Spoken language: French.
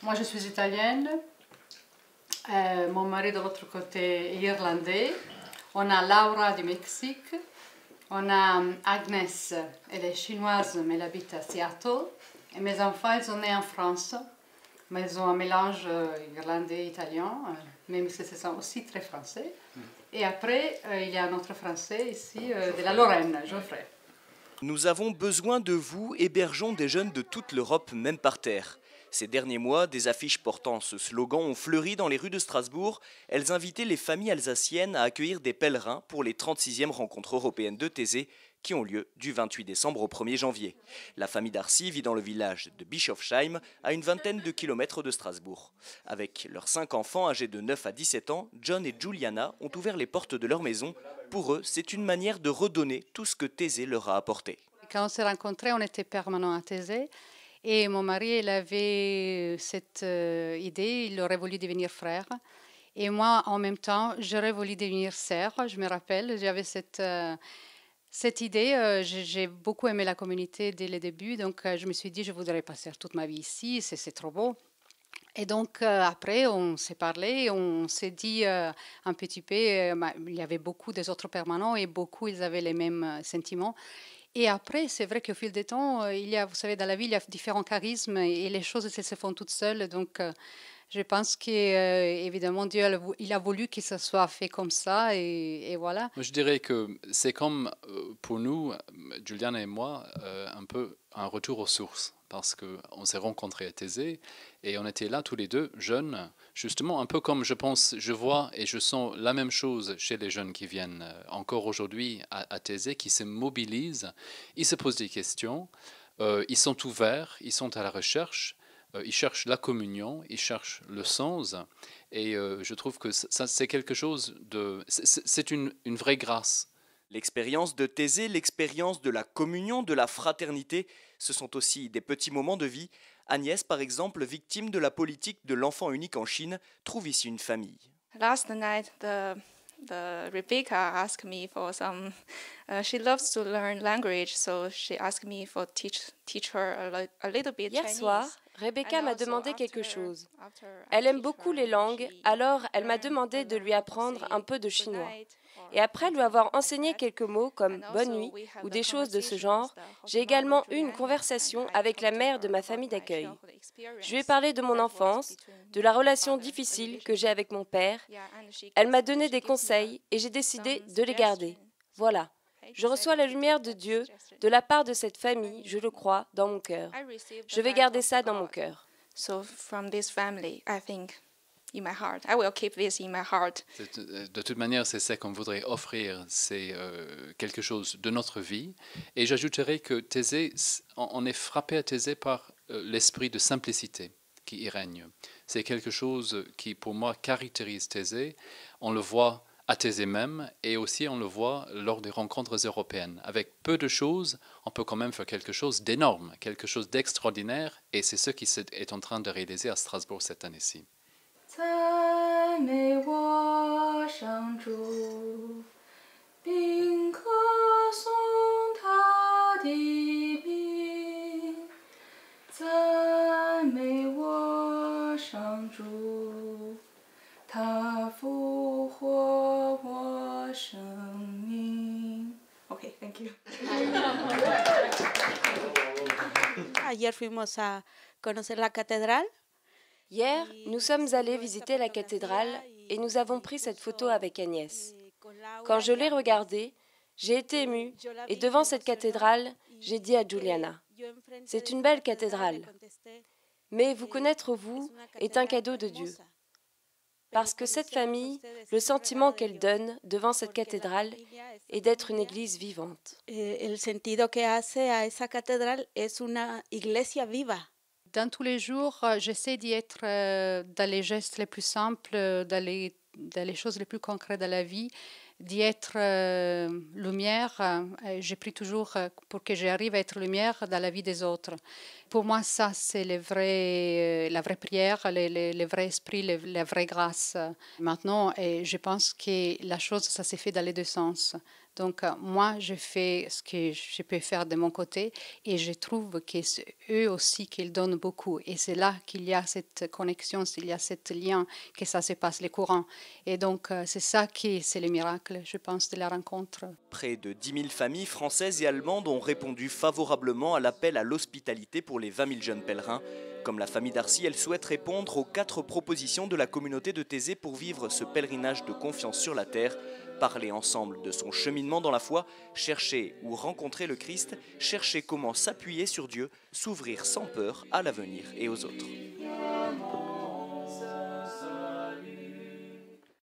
Moi, je suis italienne. Mon mari de l'autre côté est irlandais. On a Laura du Mexique. On a Agnès, elle est chinoise, mais elle habite à Seattle. Et mes enfants, ils sont nés en France. Mais ils ont un mélange irlandais-italien, même si ce sont aussi très français. Et après, il y a un autre français ici, de la Lorraine, Geoffrey. Nous avons besoin de vous, hébergeons des jeunes de toute l'Europe, même par terre. Ces derniers mois, des affiches portant ce slogan ont fleuri dans les rues de Strasbourg. Elles invitaient les familles alsaciennes à accueillir des pèlerins pour les 36e rencontres européennes de Thésée qui ont lieu du 28 décembre au 1er janvier. La famille Darcy vit dans le village de Bischofsheim, à une vingtaine de kilomètres de Strasbourg. Avec leurs 5 enfants âgés de 9 à 17 ans, John et Juliana ont ouvert les portes de leur maison. Pour eux, c'est une manière de redonner tout ce que Thésée leur a apporté. Quand on s'est rencontrés, on était permanent à Thésée. Et mon mari, il avait cette idée, il aurait voulu devenir frère. Et moi, en même temps, j'aurais voulu devenir sœur. Je me rappelle, j'avais cette idée. J'ai beaucoup aimé la communauté dès le début. Donc, je me suis dit, je voudrais passer toute ma vie ici. C'est trop beau. Et donc, après, on s'est parlé. On s'est dit un petit peu, il y avait beaucoup des autres permanents et beaucoup, ils avaient les mêmes sentiments. Et après, c'est vrai qu'au fil du temps, il y a, vous savez, dans la vie, il y a différents charismes et les choses elles se font toutes seules. Donc, je pense qu'évidemment, Dieu il a voulu que ça soit fait comme ça et voilà. Je dirais que c'est comme pour nous, Juliana et moi, un peu un retour aux sources. Parce qu'on s'est rencontrés à Thésée et on était là tous les deux, jeunes, justement, un peu comme je vois et je sens la même chose chez les jeunes qui viennent encore aujourd'hui à Thésée, qui se mobilisent, ils se posent des questions, ils sont ouverts, ils sont à la recherche, ils cherchent la communion, ils cherchent le sens et je trouve que ça c'est quelque chose de... C'est une vraie grâce. L'expérience de Thésée, l'expérience de la communion, de la fraternité, ce sont aussi des petits moments de vie. Agnès, par exemple, victime de la politique de l'enfant unique en Chine, trouve ici une famille. Last night, the Rebecca asked me for some. She loves to learn language, so she asked me for teach her a little bit Hier Chinese. soir, Rebecca m'a demandé quelque chose. Elle aime beaucoup les langues, alors elle m'a demandé de lui apprendre un peu de chinois. Et après lui avoir enseigné quelques mots comme « bonne nuit » ou des choses de ce genre, j'ai également eu une conversation avec la mère de ma famille d'accueil. Je lui ai parlé de mon enfance, de la relation difficile que j'ai avec mon père. Elle m'a donné des conseils et j'ai décidé de les garder. Voilà. Je reçois la lumière de Dieu de la part de cette famille, je le crois, dans mon cœur. Je vais garder ça dans mon cœur. So from this family, I think in my heart, I will keep this in my heart. De toute manière, c'est ça qu'on voudrait offrir, c'est quelque chose de notre vie. Et j'ajouterais que Thésée, on est frappé à Thésée par l'esprit de simplicité qui y règne. C'est quelque chose qui, pour moi, caractérise Thésée. On le voit à Thésée même, et aussi on le voit lors des rencontres européennes. Avec peu de choses, on peut quand même faire quelque chose d'énorme, quelque chose d'extraordinaire, et c'est ce qui est en train de réaliser à Strasbourg cette année-ci. Okay, thank you. Ayer fuimos a conocer la cathédrale. Hier, nous sommes allés visiter la cathédrale et nous avons pris cette photo avec Agnès. Quand je l'ai regardée, j'ai été émue et devant cette cathédrale, j'ai dit à Juliana, « C'est une belle cathédrale, mais vous connaître vous est un cadeau de Dieu. » Parce que cette famille, le sentiment qu'elle donne devant cette cathédrale est d'être une église vivante. El sentido que hace a esa catedral es una iglesia viva. Dans tous les jours, j'essaie d'y être dans les gestes les plus simples, dans les choses les plus concrètes de la vie, d'y être lumière. J'ai pris toujours pour que j'arrive à être lumière dans la vie des autres. Pour moi, ça, c'est la vraie prière, le vrai esprit, la vraie grâce. Maintenant, et je pense que la chose, ça s'est fait dans les deux sens. Donc, moi, je fais ce que je peux faire de mon côté et je trouve que c'est eux aussi qu'ils donnent beaucoup. Et c'est là qu'il y a cette connexion, il y a ce lien, que ça se passe, les courants. Et donc, c'est ça qui, c'est le miracle, je pense, de la rencontre. Près de 10 000 familles françaises et allemandes ont répondu favorablement à l'appel à l'hospitalité pour les 20 000 jeunes pèlerins. Comme la famille Darcy, elle souhaite répondre aux 4 propositions de la communauté de Thésée pour vivre ce pèlerinage de confiance sur la terre. Parler ensemble de son cheminement dans la foi, chercher ou rencontrer le Christ, chercher comment s'appuyer sur Dieu, s'ouvrir sans peur à l'avenir et aux autres.